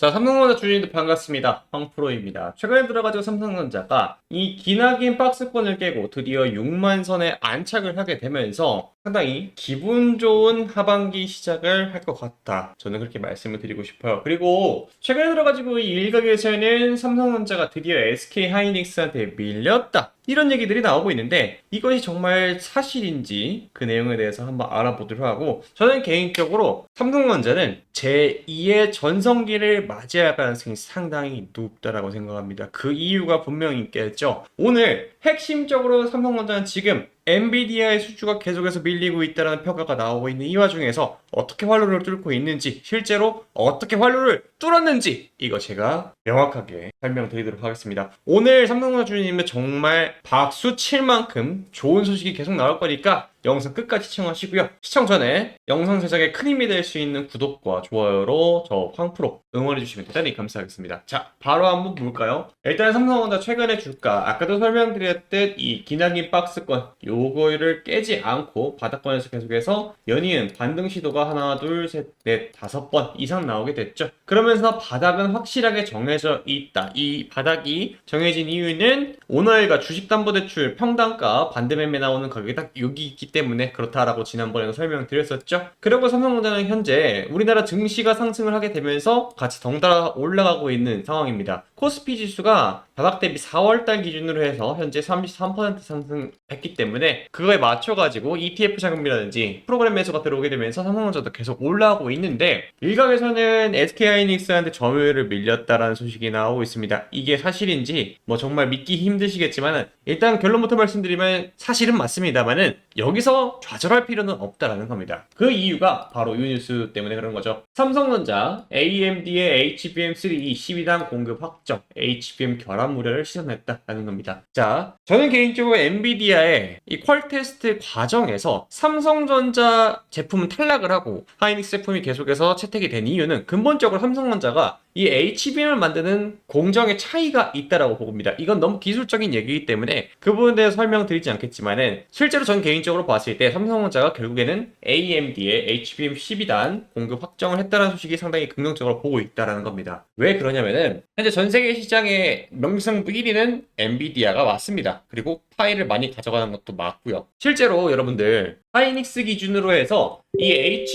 자, 삼성전자 주주님들 반갑습니다. 황프로입니다. 최근에 들어가지고 삼성전자가 이 기나긴 박스권을 깨고 드디어 6만 선에 안착을 하게 되면서 상당히 기분 좋은 하반기 시작을 할 것 같다. 저는 그렇게 말씀을 드리고 싶어요. 그리고 최근에 들어가지고 이 일각에서는 삼성전자가 드디어 SK 하이닉스한테 밀렸다. 이런 얘기들이 나오고 있는데 이것이 정말 사실인지 그 내용에 대해서 한번 알아보도록 하고, 저는 개인적으로 삼성전자는 제2의 전성기를 맞이할 가능성이 상당히 높다라고 생각합니다. 그 이유가 분명히 있겠죠. 오늘 핵심적으로 삼성전자는 지금 엔비디아의 수주가 계속해서 밀리고 있다는 평가가 나오고 있는 이 와중에서 어떻게 활로를 뚫고 있는지, 실제로 어떻게 활로를 뚫었는지, 이거 제가 명확하게 설명드리도록 하겠습니다. 오늘 삼성전자 주주님은 정말 박수 칠 만큼 좋은 소식이 계속 나올 거니까 영상 끝까지 시청하시고요. 시청 전에 영상 제작에 큰 힘이 될 수 있는 구독과 좋아요로 저 황프로 응원해주시면 대단히 감사하겠습니다. 자, 바로 한번 볼까요? 일단 삼성전자 최근의 주가, 아까도 설명드렸듯 이 기나긴 박스권 요거를 깨지 않고 바닥권에서 계속해서 연이은 반등 시도가 하나, 둘, 셋, 넷, 5번 이상 나오게 됐죠. 그러면서 바닥은 확실하게 정해져 있다. 이 바닥이 정해진 이유는 오늘과 주식담보대출 평단가 반대매매 나오는 가격이 딱 여기 있기 때문에 그렇다라고 지난번에도 설명드렸었죠. 그리고 삼성전자는 현재 우리나라 증시가 상승을 하게 되면서 같이 덩달아 올라가고 있는 상황입니다. 코스피 지수가 바닥 대비 4월달 기준으로 해서 현재 33% 상승했기 때문에 그거에 맞춰가지고 ETF 자금이라든지 프로그램 매수가 들어오게 되면서 삼성전자도 계속 올라가고 있는데, 일각에서는 SK하이닉스한테 점유율을 밀렸다라는 소식이 나오고 있습니다. 이게 사실인지 뭐 정말 믿기 힘드시겠지만 일단 결론부터 말씀드리면 사실은 맞습니다만은 여기서 좌절할 필요는 없다라는 겁니다. 그 이유가 바로 이 뉴스 때문에 그런 거죠. 삼성전자 AMD의 HBM3 12단 공급 확정, HBM 결합 무료를 시전했다라는 겁니다. 자, 저는 개인적으로 엔비디아의 이 퀄 테스트 과정에서 삼성전자 제품은 탈락을 하고 하이닉스 제품이 계속해서 채택이 된 이유는 근본적으로 삼성전자가 이 HBM을 만드는 공정의 차이가 있다라고 봅니다. 이건 너무 기술적인 얘기이기 때문에 그 부분에 대해서 설명드리지 않겠지만은, 실제로 전 개인적으로 봤을 때 삼성전자가 결국에는 AMD의 HBM 12단 공급 확정을 했다는 소식이 상당히 긍정적으로 보고 있다라는 겁니다. 왜 그러냐면은 현재 전 세계 시장의 명승부 1위는 엔비디아가 맞습니다. 그리고 파일을 많이 가져가는 것도 맞고요. 실제로 여러분들 하이닉스 기준으로 해서 이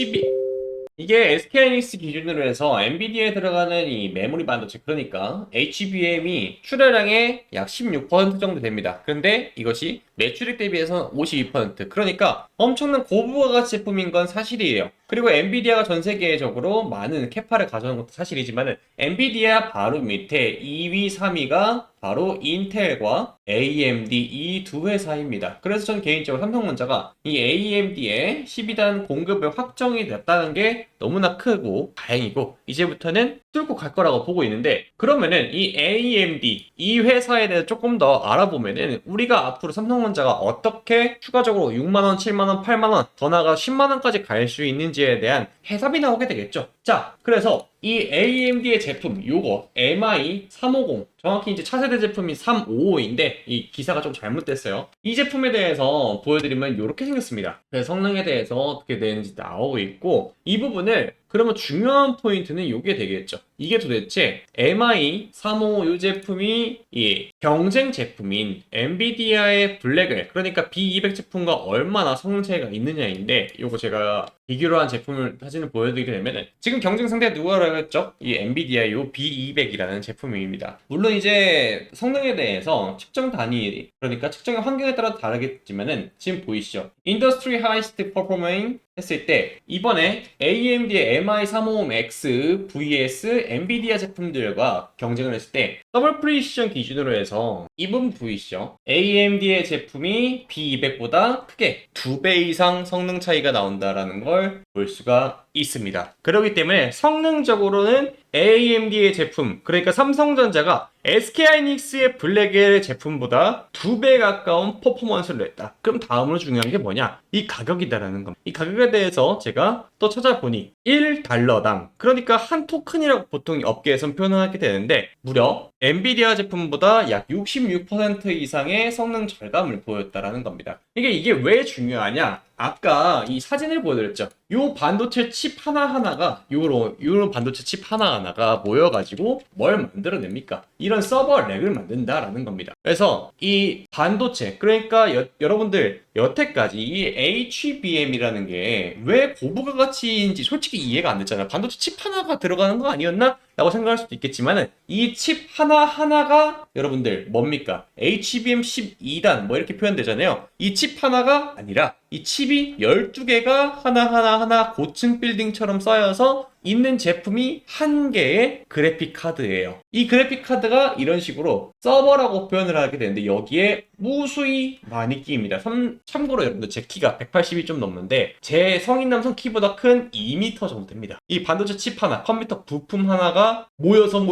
이게 SK하이닉스 기준으로 해서 엔비디아에 들어가는 이 메모리 반도체, 그러니까 HBM이 출하량의 약 16% 정도 됩니다. 그런데 이것이 매출액 대비해서는 52%, 그러니까 엄청난 고부가가치 제품인 건 사실이에요. 그리고 엔비디아가 전 세계적으로 많은 캐파를 가져오는 것도 사실이지만 엔비디아 바로 밑에 2위, 3위가 바로 인텔과 AMD 이 두 회사입니다. 그래서 전 개인적으로 삼성전자가 이 AMD의 12단 공급을 확정이 됐다는 게 너무나 크고 다행이고, 이제부터는 뚫고 갈 거라고 보고 있는데, 그러면은 이 AMD 이 회사에 대해서 조금 더 알아보면은 우리가 앞으로 삼성전자가 어떻게 추가적으로 6만원, 7만원, 8만원 더 나아가 10만원까지 갈 수 있는지에 대한 해답이 나오게 되겠죠. 자, 그래서 이 AMD의 제품 요거 MI350, 정확히 이제 차세대 제품이 355인데 이 기사가 좀 잘못됐어요. 이 제품에 대해서 보여드리면 이렇게 생겼습니다. 그래서 성능에 대해서 어떻게 되는지 나오고 있고, 이 부분을 그러면 중요한 포인트는 이게 되겠죠. 이게 도대체 MI355 이 제품이 이 경쟁 제품인 엔비디아의 블랙을, 그러니까 B200 제품과 얼마나 성능 차이가 있느냐인데, 요거 제가 비교를 한 제품을 사진을 보여드리게 되면은 지금 경쟁 상대가 누구라고 했죠? 이 엔비디아 요 B200이라는 제품입니다. 물론 이제 성능에 대해서 측정 단위, 그러니까 측정의 환경에 따라 다르겠지만은 지금 보이시죠? 인더스트리 하이스트 퍼포머잉 했을 때 이번에 AMD의 MI350X vs 엔비디아 제품들과 경쟁을 했을 때 더블 프리시전 기준으로 해서 이 부분 보이시죠? AMD의 제품이 B200보다 크게 2배 이상 성능 차이가 나온다라는 걸 볼 수가 있습니다. 그렇기 때문에 성능적으로는 AMD의 제품, 그러니까 삼성전자가 SK하이닉스의 블랙의 제품보다 2배 가까운 퍼포먼스를 냈다. 그럼 다음으로 중요한 게 뭐냐? 이 가격이다라는 겁니다. 이 가격에 대해서 제가 또 찾아보니 1달러당, 그러니까 한 토큰이라고 보통 업계에선 표현하게 되는데 무려 엔비디아 제품보다 약 66% 이상의 성능 절감을 보였다라는 겁니다. 이게 왜 중요하냐? 아까 이 사진을 보여드렸죠. 요 반도체 칩 하나하나가 요런 반도체 칩 하나하나가 모여가지고 뭘 만들어냅니까? 이런 서버 렉을 만든다라는 겁니다. 그래서 이 반도체, 그러니까 여러분들 여태까지 이 HBM이라는 게 왜 고부가 가치인지 솔직히 이해가 안 됐잖아요. 반도체 칩 하나가 들어가는 거 아니었나? 라고 생각할 수도 있겠지만은 이 칩 하나하나가 여러분들 뭡니까? HBM 12단 뭐 이렇게 표현되잖아요. 이 칩 하나가 아니라 이 칩이 12개가 하나하나 고층 빌딩처럼 쌓여서 있는 제품이 한 개의 그래픽 카드예요. 이 그래픽 카드가 이런 식으로 서버라고 표현을 하게 되는데 여기에 무수히 많이 끼입니다. 참고로 여러분들 제 키가 180이 좀 넘는데 제 성인 남성 키보다 큰 2m 정도 됩니다. 이 반도체 칩 하나, 컴퓨터 부품 하나가 모여서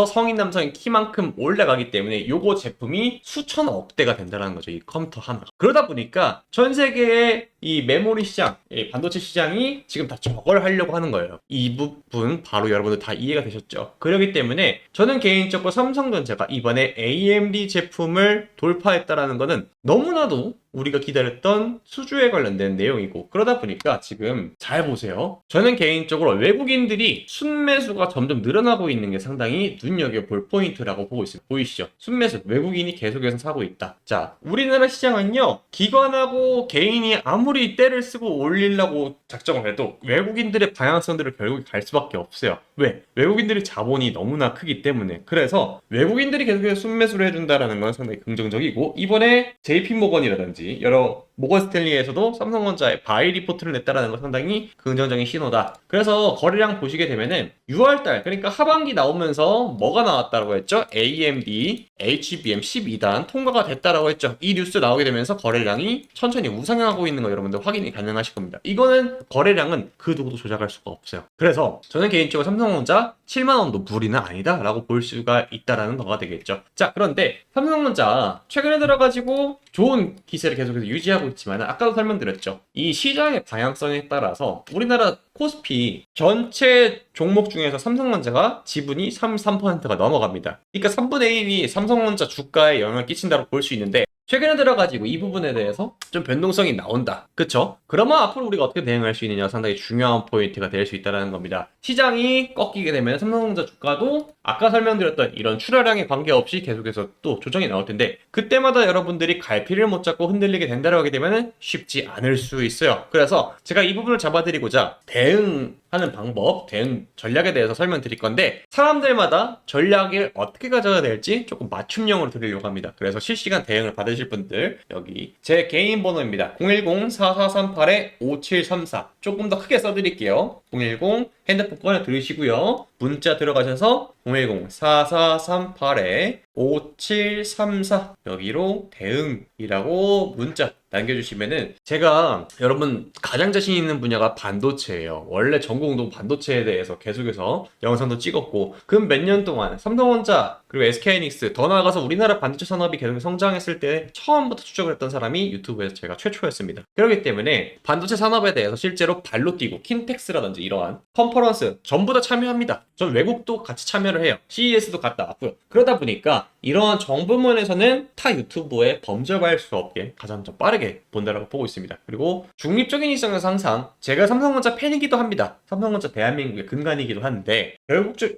성인 남성의 키만큼 올라가기 때문에 요거 제품이 수천억 대가 된다는 거죠. 이 컴퓨터 하나가. 그러다 보니까 전 세계의 이 메모리 시장, 이 반도체 시장이 지금 다 저걸 하려고 하는 거예요. 이 부분 바로 여러분들 다 이해가 되셨죠? 그렇기 때문에 저는 개인적으로 삼성전자가 이번에 AMD 제품을 돌파했다라는 거는 너무나도 우리가 기다렸던 수주에 관련된 내용이고, 그러다 보니까 지금 잘 보세요. 저는 개인적으로 외국인들이 순매수가 점점 늘어나고 있는 게 상당히 눈여겨볼 포인트라고 보고 있습니다. 보이시죠? 순매수, 외국인이 계속해서 사고 있다. 자, 우리나라 시장은요, 기관하고 개인이 아무리 때를 쓰고 올리려고 작정을 해도 외국인들의 방향성들을 결국 갈 수밖에 없어요. 왜? 외국인들의 자본이 너무나 크기 때문에. 그래서 외국인들이 계속해서 순매수를 해준다라는 건 상당히 긍정적이고, 이번에 JP모건이라든지 여러 모건 스탠리에서도 삼성전자의 바이 리포트를 냈다라는 건 상당히 긍정적인 신호다. 그래서 거래량 보시게 되면은 6월달, 그러니까 하반기 나오면서 뭐가 나왔다고 했죠? AMD HBM 12단 통과가 됐다라고 했죠. 이 뉴스 나오게 되면서 거래량이 천천히 우상향하고 있는 거 여러분들 확인이 가능하실 겁니다. 이거는 거래량은 그 누구도 조작할 수가 없어요. 그래서 저는 개인적으로 삼성전자 7만원도 무리는 아니다 라고 볼 수가 있다라는 거가 되겠죠. 자, 그런데 삼성전자 최근에 들어가지고 좋은 기세를 계속해서 유지하고 있지만 아까도 설명드렸죠. 이 시장의 방향성에 따라서 우리나라 코스피 전체 종목 중에서 삼성전자가 지분이 33%가 넘어갑니다. 그러니까 3분의 1이 삼성전자 주가에 영향을 끼친다고 볼 수 있는데, 최근에 들어가지고 이 부분에 대해서 좀 변동성이 나온다. 그쵸? 그러면 앞으로 우리가 어떻게 대응할 수 있느냐 상당히 중요한 포인트가 될 수 있다는 겁니다. 시장이 꺾이게 되면 삼성전자 주가도 아까 설명드렸던 이런 출하량에 관계없이 계속해서 또 조정이 나올 텐데, 그때마다 여러분들이 갈피를 못 잡고 흔들리게 된다고 하게 되면 쉽지 않을 수 있어요. 그래서 제가 이 부분을 잡아드리고자 대응하는 방법, 대응 전략에 대해서 설명드릴 건데, 사람들마다 전략을 어떻게 가져야 될지 조금 맞춤형으로 드리려고 합니다. 그래서 실시간 대응을 받으실 분들 여기 제 개인 번호입니다. 010-4438-5734 조금 더 크게 써드릴게요. 010 핸드폰 꺼내 들으시고요. 문자 들어가셔서 010-4438-5734 여기로 대응이라고 문자 남겨주시면은 제가 여러분 가장 자신 있는 분야가 반도체예요. 원래 전공도 반도체에 대해서 계속해서 영상도 찍었고, 그 몇 년 동안 삼성전자 그리고 SK하이닉스 더 나아가서 우리나라 반도체 산업이 계속 성장했을 때 처음부터 추적을 했던 사람이 유튜브에서 제가 최초였습니다. 그렇기 때문에 반도체 산업에 대해서 실제로 발로 뛰고 킨텍스라든지 이러한 컨퍼런스 전부 다 참여합니다. 전 외국도 같이 참여를 해요. CES도 갔다 왔고요. 그러다 보니까 이러한 정부면에서는 타 유튜브에 범접할 수 없게 가장 좀 빠르게 본다라고 보고 있습니다. 그리고 중립적인 입장에서 항상 제가 삼성전자 팬이기도 합니다. 삼성전자 대한민국의 근간이기도 한데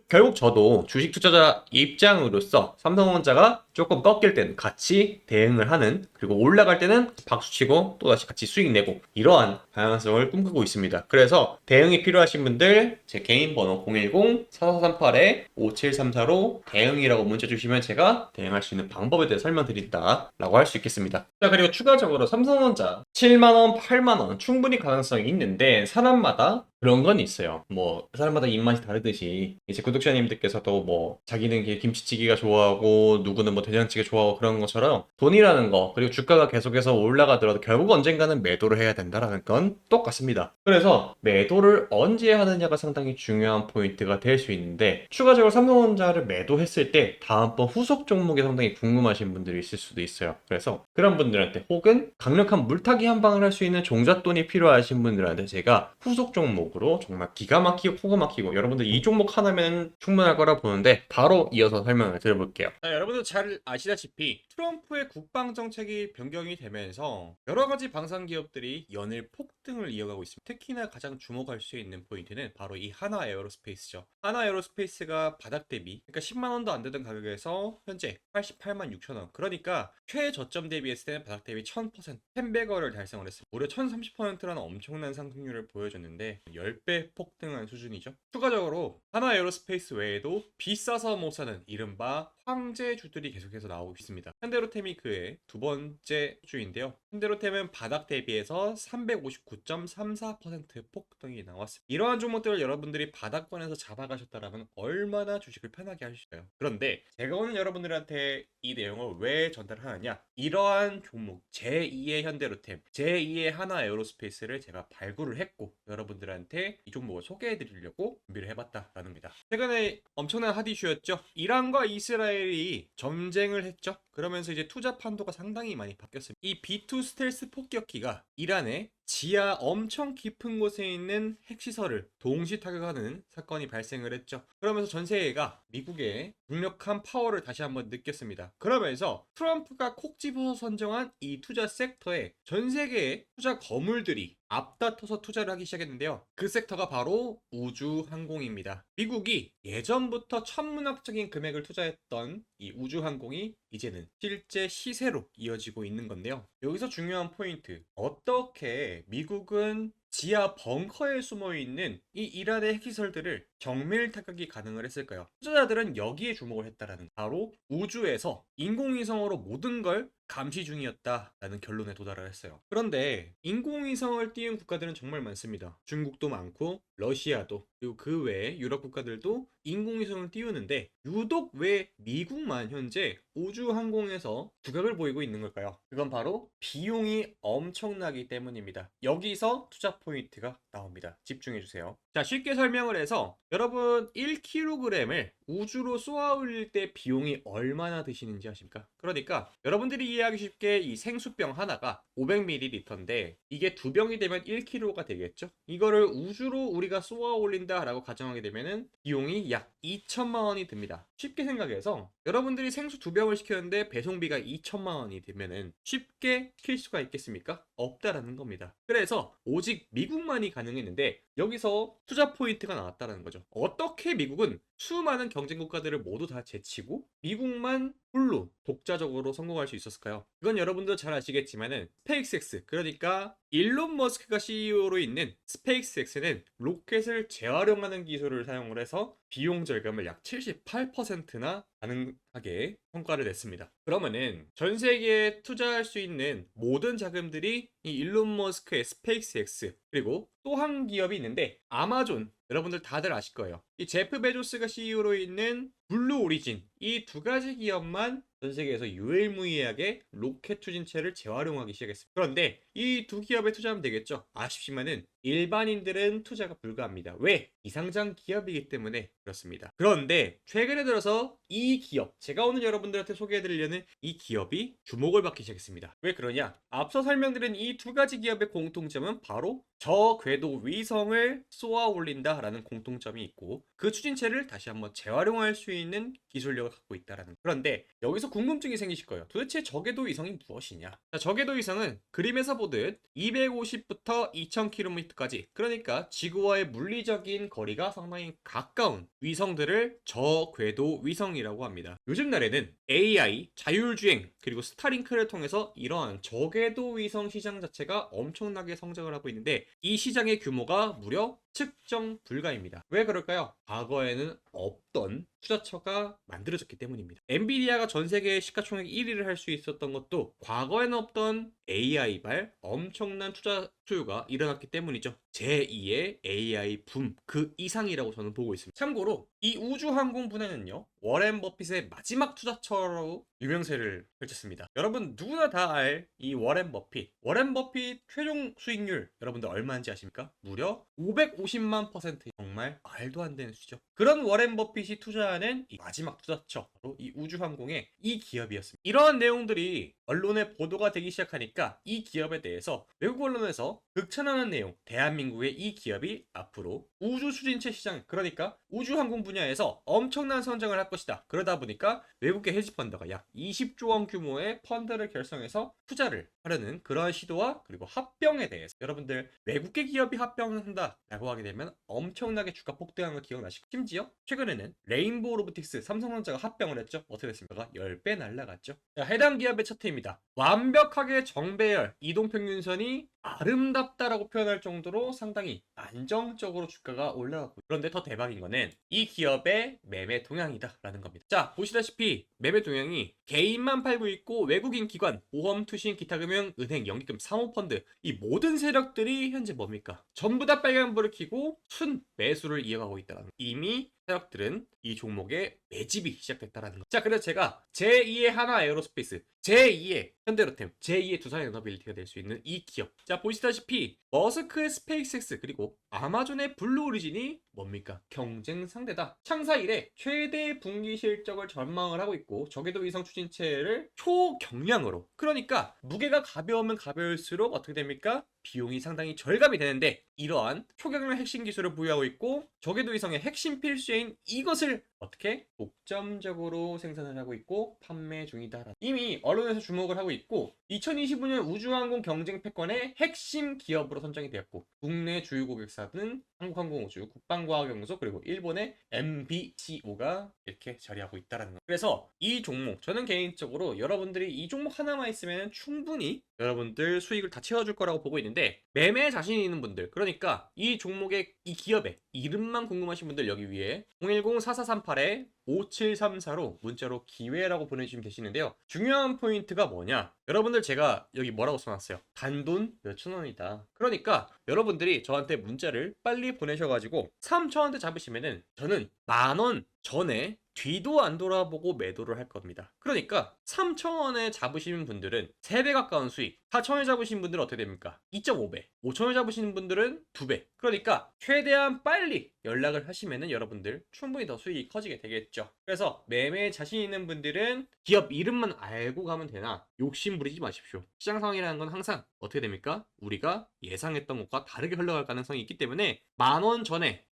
결국 저도 주식 투자자 입장으로서 삼성전자가 조금 꺾일 때는 같이 대응을 하는, 그리고 올라갈 때는 박수치고 또다시 같이 수익 내고, 이러한 방향성을 꿈꾸고 있습니다. 그래서 대응이 필요하신 분들 제 개인 번호 010-4438-5734로 대응이라고 문자 주시면 제가 대응할 수 있는 방법에 대해 설명드린다 라고 할 수 있겠습니다. 자, 그리고 추가적으로 삼성전자 7만원, 8만원 충분히 가능성이 있는데 사람마다 그런 건 있어요. 뭐 사람마다 입맛이 다르듯이 이제 구독자님들께서도 뭐 자기는 김치찌개가 좋아하고 누구는 뭐 된장찌개 좋아하고 그런 것처럼 돈이라는 거, 그리고 주가가 계속해서 올라가더라도 결국 언젠가는 매도를 해야 된다라는 건 똑같습니다. 그래서 매도를 언제 하느냐가 상당히 중요한 포인트가 될 수 있는데, 추가적으로 삼성전자를 매도했을 때 다음번 후속 종목이 상당히 궁금하신 분들이 있을 수도 있어요. 그래서 그런 분들한테, 혹은 강력한 물타기 한 방을 할 수 있는 종잣돈이 필요하신 분들한테 제가 후속 종목으로 정말 기가 막히고 호가 막히고, 여러분들 이 종목 하나면 충분할 거라 보는데 바로 이어서 설명을 드려볼게요. 자, 여러분들 잘 다들 아시다시피 트럼프의 국방 정책이 변경이 되면서 여러 가지 방산 기업들이 연일 폭등을 이어가고 있습니다. 특히나 가장 주목할 수 있는 포인트는 바로 이 하나 에어로스페이스죠. 하나 에어로스페이스가 바닥 대비, 그러니까 10만 원도 안 되던 가격에서 현재 88만 6천 원. 그러니까 최저점 대비했을 때는 바닥 대비 1000%, 1100원을 달성을 했습니다. 무려 1030%라는 엄청난 상승률을 보여줬는데 10배 폭등한 수준이죠. 추가적으로 하나 에어로스페이스 외에도 비싸서 못 사는 이른바 황제주들이 계속해서 나오고 있습니다. 현대로템이 그의 두 번째 주인데요. 현대로템은 바닥 대비해서 359.34% 폭등이 나왔습니다. 이러한 종목들을 여러분들이 바닥권에서 잡아가셨다면 얼마나 주식을 편하게 하실까요? 그런데 제가 오늘 여러분들한테 이 내용을 왜 전달하느냐, 이러한 종목 제2의 현대로템, 제2의 하나 에어로스페이스를 제가 발굴을 했고 여러분들한테 이 종목을 소개해 드리려고 준비를 해봤다라는 겁니다. 최근에 엄청난 핫 이슈였죠. 이란과 이스라엘이 전쟁을 했죠. 그러면서 이제 투자 판도가 상당히 많이 바뀌었습니다. 이 B2 스텔스 폭격기가 이란의 지하 엄청 깊은 곳에 있는 핵시설을 동시 타격하는 사건이 발생을 했죠. 그러면서 전 세계가 미국의 강력한 파워를 다시 한번 느꼈습니다. 그러면서 트럼프가 콕 집어서 선정한 이 투자 섹터에 전 세계의 투자 거물들이 앞다퉈서 투자를 하기 시작했는데요. 그 섹터가 바로 우주항공입니다. 미국이 예전부터 천문학적인 금액을 투자했던 이 우주항공이 이제는 실제 시세로 이어지고 있는 건데요. 여기서 중요한 포인트, 어떻게 미국은 지하 벙커에 숨어있는 이 이란의 핵시설들을 정밀 타격이 가능을 했을까요? 투자자들은 여기에 주목을 했다라는, 바로 우주에서 인공위성으로 모든 걸 감시 중이었다라는 결론에 도달을 했어요. 그런데 인공위성을 띄운 국가들은 정말 많습니다. 중국도 많고 러시아도, 그리고 그 외에 유럽 국가들도 인공위성을 띄우는데 유독 왜 미국만 현재 우주항공에서 두각을 보이고 있는 걸까요? 그건 바로 비용이 엄청나기 때문입니다. 여기서 투자 포인트가 나옵니다. 집중해주세요. 자, 쉽게 설명을 해서 여러분 1kg을 우주로 쏘아 올릴 때 비용이 얼마나 드시는지 아십니까? 그러니까 여러분들이 이해하기 쉽게 이 생수병 하나가 500ml인데 이게 두 병이 되면 1kg가 되겠죠? 이거를 우주로 우리가 쏘아 올린다 라고 가정하게 되면은 비용이 약 2천만 원이 듭니다. 쉽게 생각해서 여러분들이 생수 두 병을 시켰는데 배송비가 2천만 원이 되면은 쉽게 시킬 수가 있겠습니까? 없다라는 겁니다. 그래서 오직 미국만이 가능했는데 여기서 투자 포인트가 나왔다는 거죠. 어떻게 미국은 수많은 경쟁 국가들을 모두 다 제치고 미국만 홀로 독자적으로 성공할 수 있었을까요? 이건 여러분도 잘 아시겠지만은 스페이스X, 그러니까 일론 머스크가 CEO로 있는 스페이스X는 로켓을 재활용하는 기술을 사용을 해서 비용 절감을 약 78%나 가능하게 성과를 냈습니다. 그러면은 전 세계에 투자할 수 있는 모든 자금들이 이 일론 머스크의 스페이스X, 그리고 또 한 기업이 있는데 아마존, 여러분들 다들 아실 거예요. 이 제프 베조스가 CEO로 있는 블루 오리진, 이 두 가지 기업만 전 세계에서 유일무이하게 로켓 추진체를 재활용하기 시작했습니다. 그런데 이 두 기업에 투자하면 되겠죠? 아쉽지만은 일반인들은 투자가 불가합니다. 왜? 이상장 기업이기 때문에 그렇습니다. 그런데 최근에 들어서 이 기업, 제가 오늘 여러분들한테 소개해드리려는 이 기업이 주목을 받기 시작했습니다. 왜 그러냐? 앞서 설명드린 이 두 가지 기업의 공통점은 바로 저궤도 위성을 쏘아 올린다라는 공통점이 있고 그 추진체를 다시 한번 재활용할 수 있는 기술력을 갖고 있다라는. 그런데 여기서 궁금증이 생기실 거예요. 도대체 저궤도 위성이 무엇이냐? 자, 저궤도 위성은 그림에서 보듯 250부터 2000km까지, 그러니까 지구와의 물리적인 거리가 상당히 가까운 위성들을 저궤도 위성이라고 합니다. 요즘 날에는 AI, 자율주행, 그리고 스타링크를 통해서 이러한 저궤도 위성 시장 자체가 엄청나게 성장을 하고 있는데 이 시장의 규모가 무려 측정 불가입니다. 왜 그럴까요? 과거에는 없던 투자처가 만들어졌기 때문입니다. 엔비디아가 전 세계 시가총액 1위를 할 수 있었던 것도 과거에는 없던 AI발 엄청난 투자 수요가 일어났기 때문이죠. 제2의 AI 붐 그 이상이라고 저는 보고 있습니다. 참고로 이 우주항공 분야는요, 워렌 버핏의 마지막 투자처로 유명세를 펼쳤습니다. 여러분 누구나 다 알 이 워렌 버핏. 워렌 버핏 최종 수익률 여러분들 얼마인지 아십니까? 무려 550만%. 정말 말도 안 되는 수죠. 그런 워렌 버핏이 투자하는 이 마지막 투자처, 바로 이 우주항공의 이 기업이었습니다. 이러한 내용들이 언론에 보도가 되기 시작하니까 이 기업에 대해서 외국 언론에서 극찬하는 내용, 대한민국의 이 기업이 앞으로 우주 추진체 시장, 그러니까 우주항공 분야에서 엄청난 성장을 할 것이다. 그러다 보니까 외국계 헤지펀드가 약 20조 원 규모의 펀드를 결성해서 투자를 하려는 그러한 시도와 그리고 합병에 대해서 여러분들 외국계 기업이 합병을 한다라고 하게 되면 엄청나게 주가 폭등한 거 기억나시고 심지어 최근에는 레인보우 로보틱스 삼성전자가 합병을 했죠. 어떻게 됐습니까? 10배 날라갔죠. 자, 해당 기업의 차트입니다. 완벽하게 정배열 이동평균선이 아름답다라고 표현할 정도로 상당히 안정적으로 주가가 올라가고 그런데 더 대박인 거는 이 기업의 매매 동향이다라는 겁니다. 자, 보시다시피 매매 동향이 개인만 팔고 있고 외국인 기관, 보험, 투신, 기타금융, 은행, 연기금, 사모펀드 이 모든 세력들이 현재 뭡니까? 전부 다 빨간불을 켜고 순 매수를 이어가고 있다는 거. 이미 세력들은 이 종목에 매집이 시작됐다라는 거. 자, 그래서 제가 제2의 하나 에어로스페이스, 제2의 현대로템, 제2의 두산에너빌리티가 될 수 있는 이 기업. 자, 보시다시피 머스크의 스페이스X 그리고 아마존의 블루 오리진이 뭡니까? 경쟁 상대다. 창사 이래 최대 분기 실적을 전망을 하고 있고 저궤도 위성 추진체를 초경량으로. 그러니까 무게가 가벼우면 가벼울수록 어떻게 됩니까? 비용이 상당히 절감이 되는데 이러한 초경량 핵심 기술을 보유하고 있고 저궤도 위성의 핵심 필수인 이것을 어떻게 독점적으로 생산을 하고 있고 판매 중이다. 이미 언론에서 주목을 하고 있고 2025년 우주항공 경쟁 패권의 핵심 기업으로 선정이 되었고 국내 주요 고객사는 한국항공우주, 국방과학연구소 그리고 일본의 MBCO가 이렇게 자리하고 있다는 거. 그래서 이 종목 저는 개인적으로 여러분들이 이 종목 하나만 있으면 충분히 여러분들 수익을 다 채워줄 거라고 보고 있는데 매매에 자신 있는 분들 그러니까 이 종목의 이 기업의 이름만 궁금하신 분들 여기 위에 010-4438-5734로 문자로 기회라고 보내주시면 되시는데요. 중요한 포인트가 뭐냐? 여러분들 제가 여기 뭐라고 써놨어요? 단돈 몇천 원이다. 그러니까 여러분들이 저한테 문자를 빨리 보내셔가지고 3,000원대 잡으시면은 저는 10,000원 전에 뒤도 안 돌아보고 매도를 할 겁니다. 그러니까 3,000원에 잡으시는 분들은 3배 가까운 수익, 4,000원에 잡으시는 분들은 어떻게 됩니까? 2.5배, 5,000원에 잡으시는 분들은 2배. 그러니까 최대한 빨리 연락을 하시면은 여러분들 충분히 더 수익이 커지게 되겠죠. 그래서 매매에 자신 있는 분들은 기업 이름만 알고 가면 되나 욕심 부리지 마십시오. 시장 상황이라는 건 항상 어떻게 됩니까? 우리가 예상했던 것과 다르게 흘러갈 가능성이 있기 때문에 10,000원 전에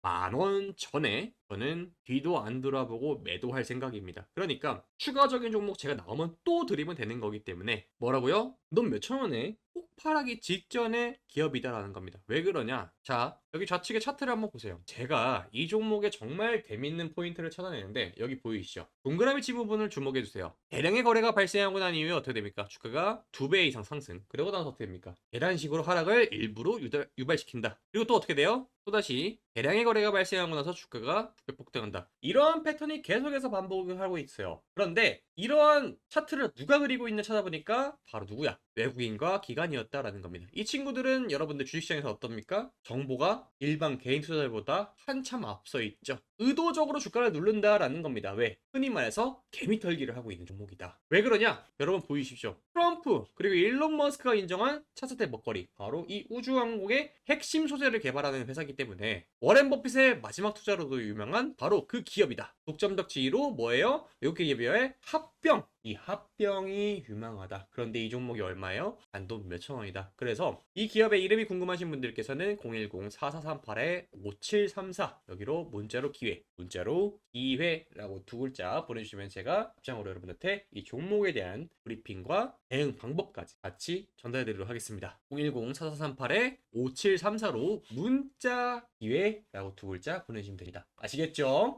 저는 뒤도 안 돌아보고 매도할 생각입니다. 그러니까 추가적인 종목 제가 나오면 또 드리면 되는 거기 때문에 뭐라고요? 넌 몇천 원에 폭발하기 직전의 기업이다라는 겁니다. 왜 그러냐? 자, 여기 좌측에 차트를 한번 보세요. 제가 이 종목에 정말 재밌는 포인트를 찾아내는데 여기 보이시죠? 동그라미 치 부분을 주목해 주세요. 대량의 거래가 발생하고 난 이후에 어떻게 됩니까? 주가가 2배 이상 상승. 그러고 나서 어떻게 됩니까? 계단식으로 하락을 일부러 유발시킨다. 그리고 또 어떻게 돼요? 또다시 대량의 거래가 발생하고 나서 주가가 폭등한다. 이러한 패턴이 계속해서 반복을 하고 있어요. 그런데 이러한 차트를 누가 그리고 있나 찾아보니까 바로 누구야? 외국인과 기관이었다라는 겁니다. 이 친구들은 여러분들 주식시장에서 어떻습니까? 정보가 일반 개인 투자자들보다 한참 앞서 있죠. 의도적으로 주가를 누른다라는 겁니다. 왜? 흔히 말해서 개미털기를 하고 있는 종목이다. 왜 그러냐? 여러분 보이십시오. 트럼프 그리고 일론 머스크가 인정한 차세대 먹거리 바로 이 우주항공의 핵심 소재를 개발하는 회사이기 때문에 워렌 버핏의 마지막 투자로도 유명한 바로 그 기업이다. 독점적 지위로 뭐예요? 외국계 기업의 합병. 이 합병이 유망하다. 그런데 이 종목이 얼마예요? 단돈 몇천 원이다. 그래서 이 기업의 이름이 궁금하신 분들께서는 010-4438-5734 여기로 문자로 문자로 기회라고 두 글자 보내주시면 제가 입장으로 여러분한테 이 종목에 대한 브리핑과 대응 방법까지 같이 전달해드리도록 하겠습니다. 010-4438-5734로 문자 기회라고 두 글자 보내주시면 됩니다. 아시겠죠?